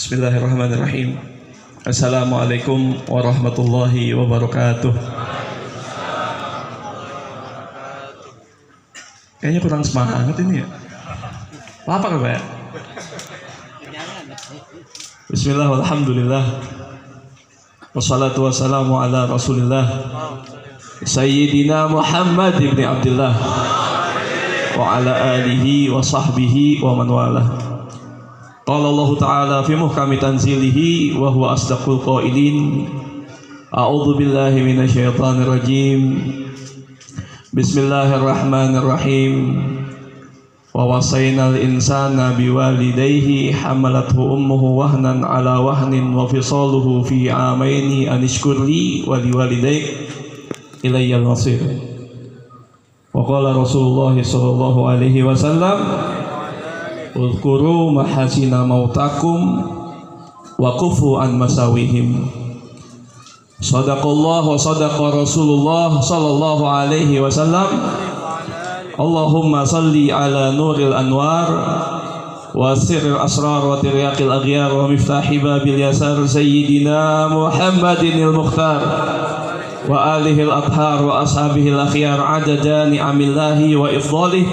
Bismillahirrahmanirrahim. Assalamualaikum warahmatullahi wabarakatuh. Kayaknya kurang semangat ini ya. Apa kan Pak? Bismillah walhamdulillah. Wassalatu wassalamu ala rasulillah Sayyidina Muhammad ibn Abdullah wa ala alihi wa sahbihi wa man walah. Qala Allah Ta'ala fi muhkami tanzilihi wa huwa asdaqul qailin. A'udzu billahi minasyaitonir rajim. Bismillahirrahmanirrahim. Wa wasaynal insana biwalidayhi hamalathu ummuhu wahnan ala wahnin wa fisaluhu fi amaini an ishkur li wa liwalidayk ilayyal masir. Wa qala Rasulullah sallallahu alaihi wasallam Udhkuru mahasina mautakum wa kufu an masawihim. Sadaqallah wa sadaqa Rasulullah sallallahu alaihi wasallam. Allahumma salli ala nuril anwar wa sirril asrar wa tiryaqil aghyar wa miftahi babil yasar Sayyidina Muhammadinil Mukhtar wa alihil athhar wa ashabihil akhyar adada ni'amillahi wa ifdalih.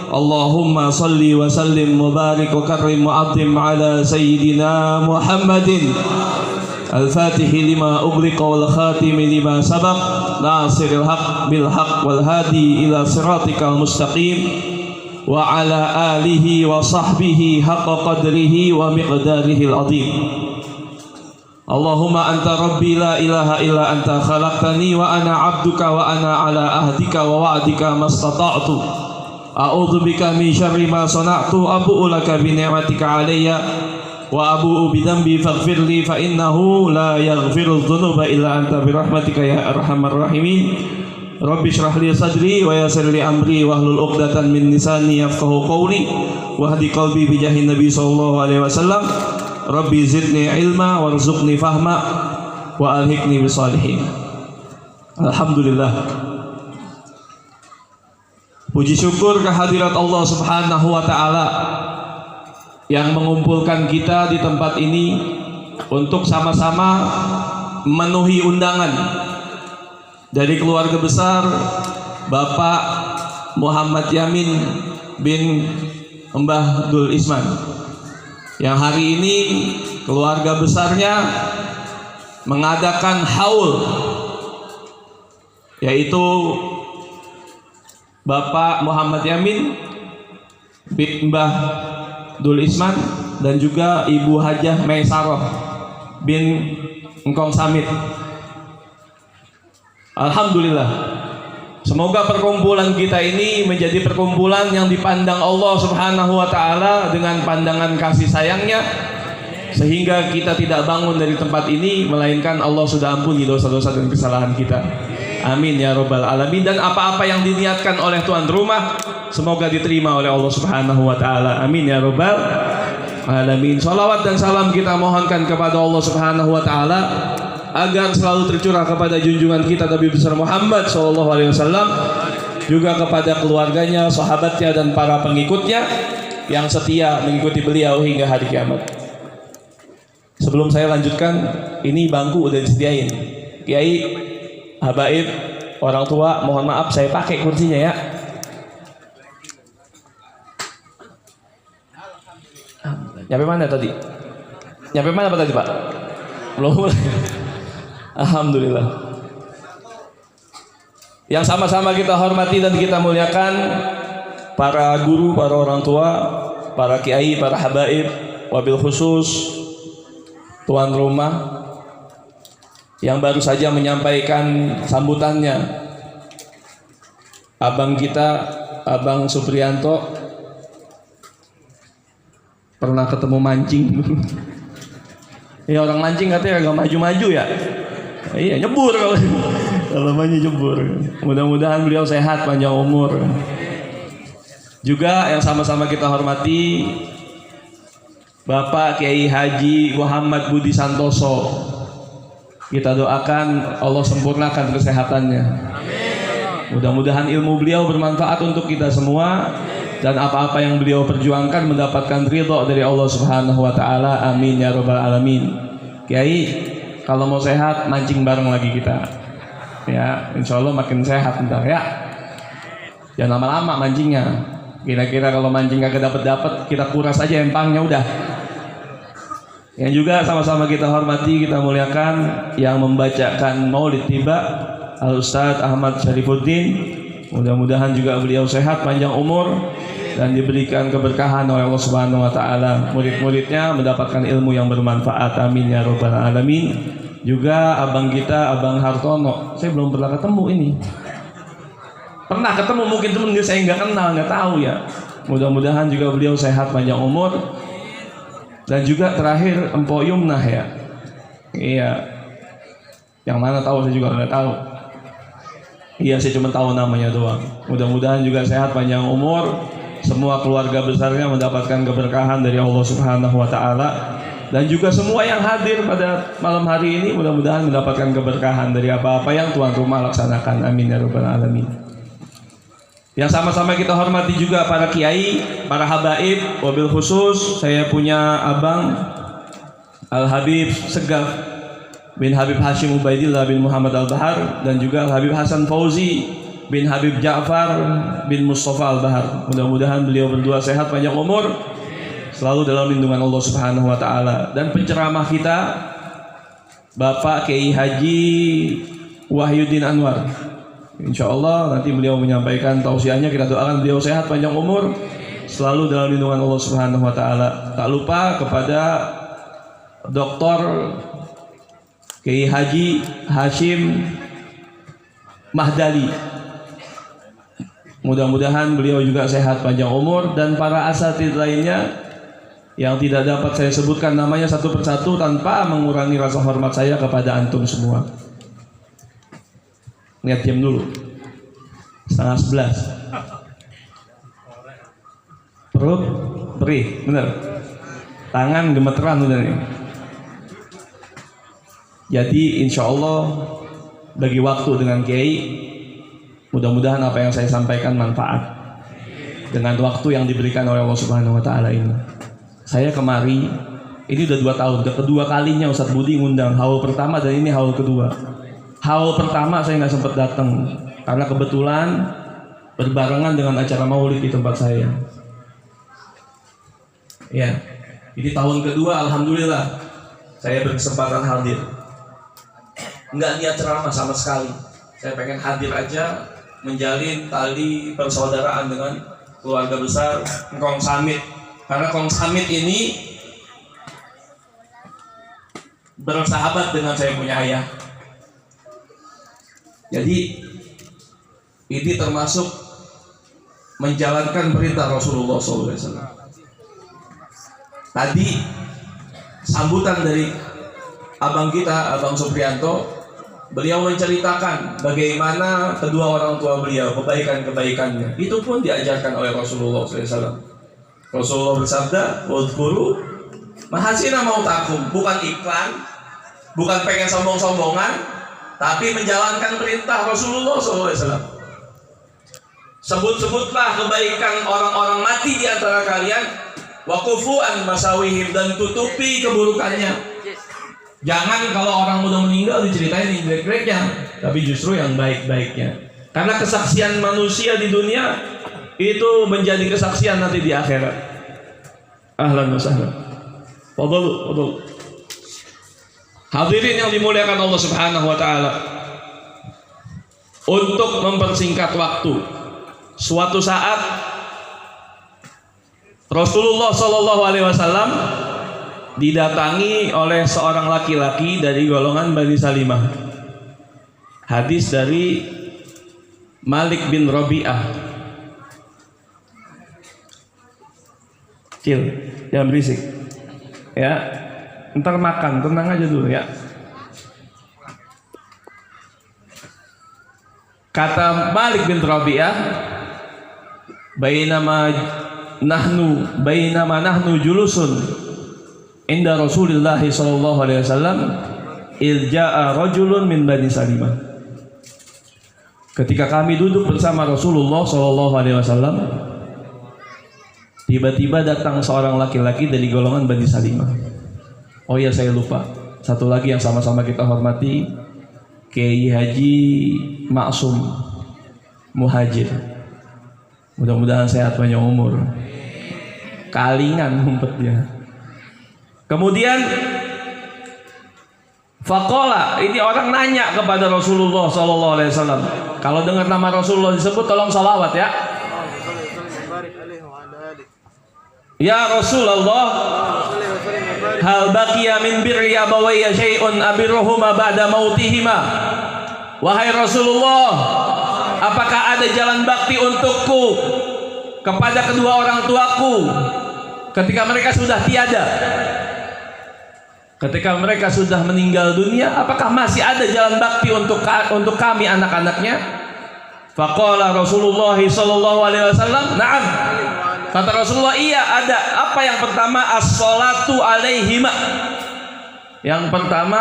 Allahumma salli wa sallim mubarik wa karrim mu'azzim ala Sayyidina Muhammadin al-fatihi lima ughliqa wal khatimi lima sabaq nasiril haq bil haq wal hadi ila siratikal mustaqim wa ala alihi wa sahbihi haqqa qadrihi wa miqdarihil azim. Allahumma anta rabbi la ilaha illa anta khalaqtani wa ana abduka wa ana ala ahdika wa wa'dika mastata'tu. A'udzu bika min syarri ma sana'tu abu'u laka bi ni'matika 'alayya wa abu'u bi dhanbi faghfir li fa innahu la yaghfiru dzunuba illa anta bi rahmatika ya arhamar rahimin. Rabbi shrah li sadri wa yassir li amri wahlul 'uqdatan min lisani yafqahu qawli wahdi qalbi bi jahin nabi sallallahu alaihi wasallam. Rabbi zidni ilma warzuqni fahma wa alhiqni bis salihin. Alhamdulillah. Puji syukur kehadirat Allah Subhanahu wa taala yang mengumpulkan kita di tempat ini untuk sama-sama memenuhi undangan dari keluarga besar Bapak Muhammad Yamin bin Mbah Dul Isman, yang hari ini keluarga besarnya mengadakan haul, yaitu Bapak Muhammad Yamin bin Mbah Dul Isman dan juga Ibu Hajah Maisaroh bin Engkong Samit. Alhamdulillah. Semoga perkumpulan kita ini menjadi perkumpulan yang dipandang Allah Subhanahu wa taala dengan pandangan kasih sayangnya, sehingga kita tidak bangun dari tempat ini melainkan Allah sudah ampuni dosa-dosa dan kesalahan kita. Amin ya rabbal alamin. Dan apa-apa yang diniatkan oleh tuan rumah semoga diterima oleh Allah Subhanahu wa taala. Amin ya rabbal alamin. Shalawat dan salam kita mohonkan kepada Allah Subhanahu wa taala agar selalu tercurah kepada junjungan kita Nabi besar Muhammad sallallahu alaihi wasallam, juga kepada keluarganya, sahabatnya dan para pengikutnya yang setia mengikuti beliau hingga hari kiamat. Sebelum saya lanjutkan, ini bangku udah disediain. Kiai, habaib, orang tua, mohon maaf saya pakai kursinya ya. Nyampe mana tadi? Nyampe mana tadi Pak? Belum. Alhamdulillah. Yang sama-sama kita hormati dan kita muliakan para guru, para orang tua, para kiai, para habaib, wabil khusus tuan rumah yang baru saja menyampaikan sambutannya, abang kita, Abang Supriyanto, pernah ketemu mancing. Ya orang mancing katanya agak maju-maju ya. Iya nyebur kalau maju nyebur. Mudah-mudahan beliau sehat, panjang umur. Juga yang sama-sama kita hormati Bapak Kiai Haji Muhammad Budi Santoso. Kita doakan Allah sempurnakan kesehatannya. Mudah-mudahan ilmu beliau bermanfaat untuk kita semua dan apa-apa yang beliau perjuangkan mendapatkan ridho dari Allah Subhanahu wa taala. Amin ya rabbal alamin. Kiai, kalau mau sehat mancing bareng lagi kita. Ya, insya Allah makin sehat ntar ya. Jangan lama-lama mancingnya. Kira-kira kalau mancing kagak dapat kita kuras aja empangnya udah. Yang juga sama-sama kita hormati, kita muliakan yang membacakan Maulid Tiba, Al Ustadz Ahmad Syarifuddin. Mudah-mudahan juga beliau sehat, panjang umur, dan diberikan keberkahan oleh Allah Subhanahu wa taala. Murid-muridnya mendapatkan ilmu yang bermanfaat. Amin ya rabbal alamin. Juga abang kita, Abang Hartono, saya belum pernah ketemu ini. Pernah ketemu mungkin temen dia, saya nggak kenal, nggak tahu ya. Mudah-mudahan juga beliau sehat, panjang umur. Dan juga terakhir Empo Yumnah ya. Iya. Yang mana tahu, saya juga nggak tahu. Iya, saya cuma tahu namanya doang. Mudah-mudahan juga sehat, panjang umur. Semua keluarga besarnya mendapatkan keberkahan dari Allah Subhanahu wa taala. Dan juga semua yang hadir pada malam hari ini mudah-mudahan mendapatkan keberkahan dari apa-apa yang tuan rumah laksanakan. Amin ya rabbal alamin. Yang sama-sama kita hormati juga para kiai, para habaib. Wabil khusus saya punya abang Al-Habib Segaf bin Habib Hashim Ubaidillah bin Muhammad Al-Bahar, dan juga Al-Habib Hasan Fauzi bin Habib Ja'far bin Mustafa Al-Bahar. Mudah-mudahan beliau berdua sehat, panjang umur, selalu dalam lindungan Allah Subhanahu wa taala. Dan penceramah kita Bapak Kiai Haji Wahyuddin Anwar. Insya Allah nanti beliau menyampaikan tausiahnya, kita doakan beliau sehat, panjang umur, selalu dalam lindungan Allah Subhanahu wa taala. Tak lupa kepada Dr. Kiai Haji Hashim Mahdali. Mudah-mudahan beliau juga sehat, panjang umur, dan para asatidz lainnya yang tidak dapat saya sebutkan namanya satu persatu tanpa mengurangi rasa hormat saya kepada antum semua. Lihat jam dulu, 10:30. Perut perih, bener. Tangan gemeteran udah nih. Jadi insya Allah bagi waktu dengan Kiai, mudah-mudahan apa yang saya sampaikan manfaat dengan waktu yang diberikan oleh Allah Subhanahu wa taala ini. Saya kemari ini udah 2 tahun, kedua kalinya Ustadz Budi ngundang. Haul pertama dan ini haul kedua. Haul pertama saya nggak sempat datang karena kebetulan berbarengan dengan acara Maulid di tempat saya. Ya, ini tahun kedua alhamdulillah saya berkesempatan hadir. Nggak niat ceramah sama sekali. Saya pengen hadir aja, menjalin tali persaudaraan dengan keluarga besar Kong Samit. Karena Kong Samit ini bersahabat dengan saya punya ayah. Jadi ini termasuk menjalankan perintah Rasulullah SAW. Tadi sambutan dari abang kita, Abang Supriyanto, beliau menceritakan bagaimana kedua orang tua beliau, kebaikan-kebaikannya. Itu pun diajarkan oleh Rasulullah SAW. Rasulullah bersabda, "Wadhkuru mahasina mautakum." Bukan iklan, bukan pengen sombong-sombongan, tapi menjalankan perintah Rasulullah SAW. Sebut-sebutlah kebaikan orang-orang mati di antara kalian, waqufu an masawihim, dan tutupi keburukannya. Jangan kalau orang udah meninggal diceritain yang jelek-jeleknya, tapi justru yang baik-baiknya. Karena kesaksian manusia di dunia itu menjadi kesaksian nanti di akhirat. Ahlan wa sahlan. Fadhlu. Hadirin yang dimuliakan Allah Subhanahu wa taala. Untuk mempersingkat waktu, suatu saat Rasulullah sallallahu alaihi wasallam didatangi oleh seorang laki-laki dari golongan Bani Salimah. Hadis dari Malik bin Rabi'ah. Cil, jangan berisik. Ya, ntar makan, tenang aja dulu ya. Kata Malik bin Rabi'ah, bainama nahnu julusun inda Rasulillah sallallahu alaihi wasallam ilja'a rajulun min Bani Salimah. Ketika kami duduk bersama Rasulullah sallallahu alaihi wasallam, Tiba-tiba datang seorang laki-laki dari golongan Bani Salimah. Oh iya, saya lupa. Satu lagi yang sama-sama kita hormati, Kiai Haji Maksum Muhajir. Mudah-mudahan sehat panjang umur. Kalingan ngumpetnya. Kemudian faqala, ini orang nanya kepada Rasulullah SAW. Kalau dengar nama Rasulullah disebut, tolong salawat ya. Ya Rasulullah, hal baqiya min birri abawayya syai'un abirruhuma ba'da mautihima. Wahai Rasulullah, apakah ada jalan bakti untukku kepada kedua orang tuaku ketika mereka sudah tiada, ketika mereka sudah meninggal dunia? Apakah masih ada jalan bakti untuk kami anak-anaknya? Faqala Rasulullah sallallahu alaihi wasallam, na'am. Kata Rasulullah, iya ada. Apa yang pertama? As-sholatu alaihima. Yang pertama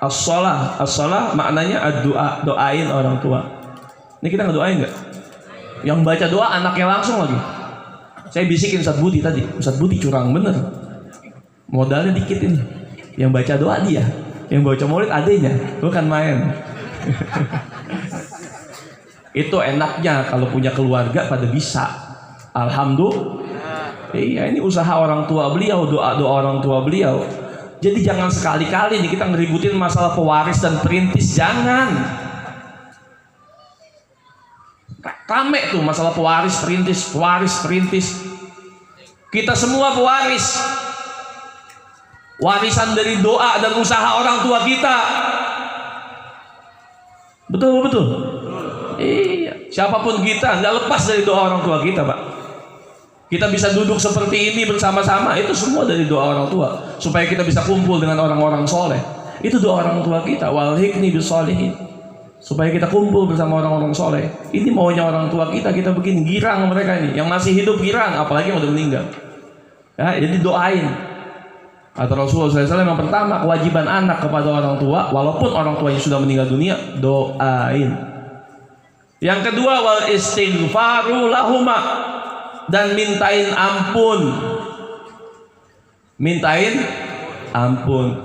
as-sholah. As-sholah maknanya ad-doa, doain orang tua. Ini kita ngedoain nggak? Yang baca doa anaknya langsung lagi. Saya bisikin Ustaz Budi tadi. Ustaz Budi curang bener. Modalnya dikit ini. Yang baca doa dia, yang baca maulid adanya, bukan main. Itu enaknya kalau punya keluarga pada bisa. Alhamdulillah. Iya, ini usaha orang tua beliau, doa-doa orang tua beliau. Jadi jangan sekali-kali nih kita ngeributin masalah pewaris dan perintis, jangan. Rame tuh masalah pewaris perintis. Kita semua pewaris. Warisan dari doa dan usaha orang tua kita. Betul. Iya, siapapun kita nggak lepas dari doa orang tua kita, Pak. Kita bisa duduk seperti ini bersama-sama, itu semua dari doa orang tua. Supaya kita bisa kumpul dengan orang-orang soleh, itu doa orang tua kita. Walhiqni bisolihin, supaya kita kumpul bersama orang-orang soleh. Ini maunya orang tua kita bikin girang mereka ini. Yang masih hidup girang, apalagi yang udah meninggal. Ya, jadi doain. Kata Rasulullah SAW, yang pertama kewajiban anak kepada orang tua, walaupun orang tuanya sudah meninggal dunia, doain. Yang kedua, wal istighfaru lahuma, dan mintain ampun.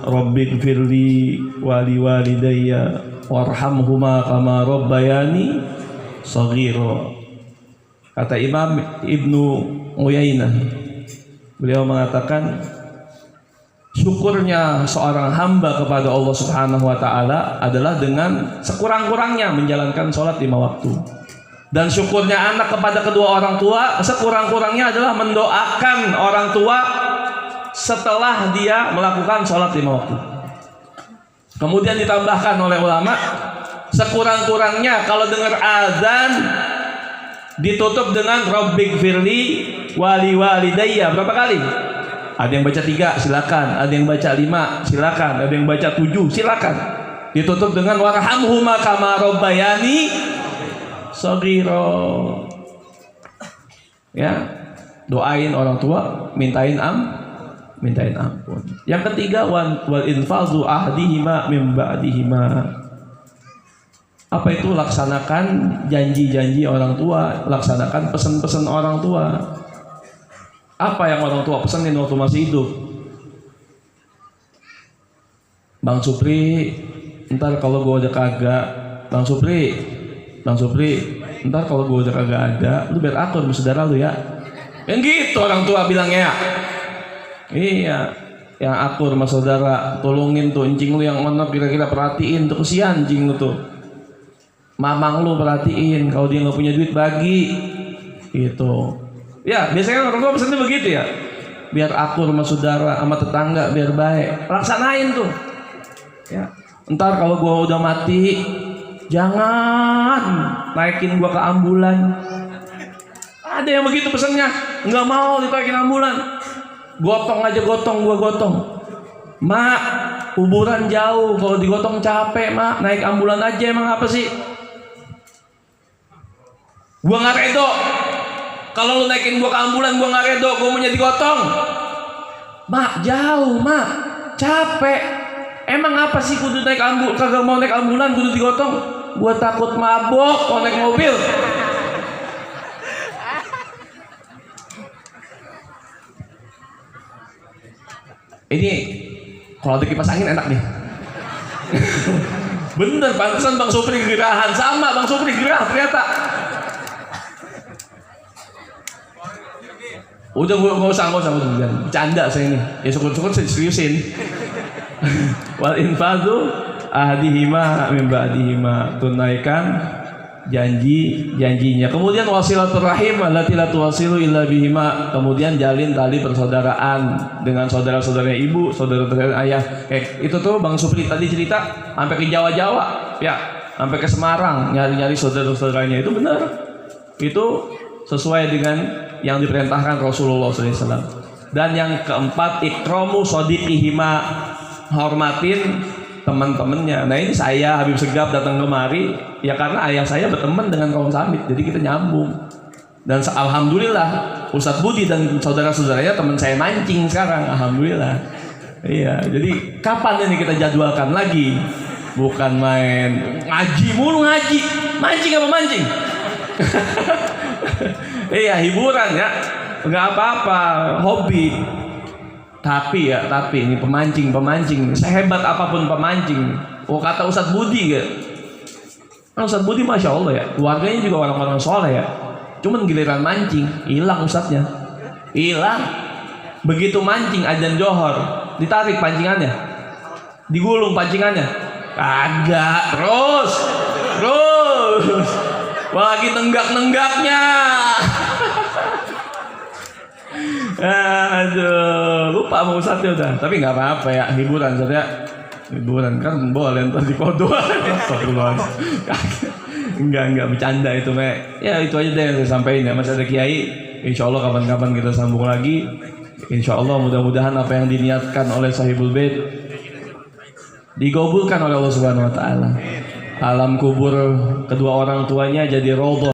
Rabbighfirli wali walidayya warhamhuma kama rabbayani shaghira. Kata Imam Ibnu Uyainah, beliau mengatakan, syukurnya seorang hamba kepada Allah Subhanahu wa taala adalah dengan sekurang-kurangnya menjalankan sholat 5 waktu. Dan syukurnya anak kepada kedua orang tua sekurang-kurangnya adalah mendoakan orang tua setelah dia melakukan sholat 5 waktu. Kemudian ditambahkan oleh ulama, sekurang-kurangnya kalau dengar azan ditutup dengan Rabbighfirli wali walidayya. Berapa kali? Ada yang baca 3, silakan. Ada yang baca 5, silakan. Ada yang baca 7, silakan. Ditutup dengan warhamhuma kama rabbayani shaghira. Ya, doain orang tua, mintain ampun. Yang ketiga, wal infadhu ahdihima min ba'dihima. Apa itu? Laksanakan janji-janji orang tua, laksanakan pesan-pesan orang tua. Apa yang orang tua pesanin waktu masih hidup? Bang Supri, ntar kalau gue udah kagak, Bang Supri, ntar kalau gue udah kagak ada, lu biar atur sama saudara lu ya. Yang gitu orang tua bilangnya. Iya, yang atur sama saudara, tolongin tuh encing lu yang mana kira-kira perhatiin tuh, kesian encing lu tuh. Mamang lu perhatiin, kalau dia nggak punya duit bagi, gitu. Ya, biasanya orang tua pesannya begitu ya. Biar akur sama saudara, sama tetangga, biar baik. Laksanain tuh. Ya. Ntar kalau gua udah mati, jangan naikin gua ke ambulan. Ada yang begitu pesannya, nggak mau ditaikin ambulan. Gotong aja gotong, gua gotong. Mak, kuburan jauh, kalau digotong capek, Mak. Naik ambulan aja, emang apa sih? Gua nggak redo. Kalau lu naikin gua ke ambulan, gua nggak redo, gua mau jadi gotong. Mak, jauh, Mak. Capek. Emang apa sih kudu naik ambulan? Kagak mau naik ambulan, kudu digotong. Gua takut mabok kalau naik mobil. Ini kalau ada kipas angin enak nih. Bener, pantesan Bang Supri gerahan. Sama Bang Supri gerah ternyata. Udah nggak usah bercanda saya ini. Ya syukur-syukur saya seriusin. Wal infadu ahdihima min ba'dihima, tunaikan janjinya. Kemudian wasilatul rahim allati la tuwasilu illa bihima, kemudian jalin tali persaudaraan dengan saudara-saudaranya ibu, saudara-saudara ayah. Kayak itu tuh Bang Supri tadi cerita sampai ke Jawa-Jawa, ya, sampai ke Semarang nyari-nyari saudara-saudaranya, itu benar. Itu sesuai dengan yang diperintahkan Rasulullah SAW. Dan yang keempat, ikramu sodiqihima, hormatin teman-temannya. Nah ini saya Habib Segaf datang kemari ya karena ayah saya berteman dengan kaum Samit, jadi kita nyambung. Dan alhamdulillah Ustadz Budi dan saudara-saudaranya teman saya mancing sekarang, alhamdulillah. Iya, jadi kapan ini kita jadwalkan lagi? Bukan main ngaji mulu, ngaji, mancing apa mancing? Iya, hiburan ya, nggak apa-apa, hobi. Tapi ini pemancing, sehebat apapun pemancing. Oh kata Ustadz Budi ya, Ustadz Budi masya Allah ya, keluarganya juga orang-orang soleh ya. Cuman giliran mancing, hilang ustadznya, hilang. Begitu mancing azan johor, ditarik pancingannya, digulung pancingannya, kagak, terus, lagi nenggak-nenggaknya. Aduh, lupa sama Ustadznya udah. Tapi nggak apa-apa ya, hiburan saja. Hiburan kan boleh ntar di kodo. Enggak bercanda itu, Mek. Ya itu aja deh yang saya sampaikan ya. Masih ada Kiai. Insya Allah kapan-kapan kita sambung lagi. Insya Allah mudah-mudahan apa yang diniatkan oleh Sahibul Bait digabulkan oleh Allah Subhanahu Wa Taala. Alam kubur kedua orang tuanya jadi raudhah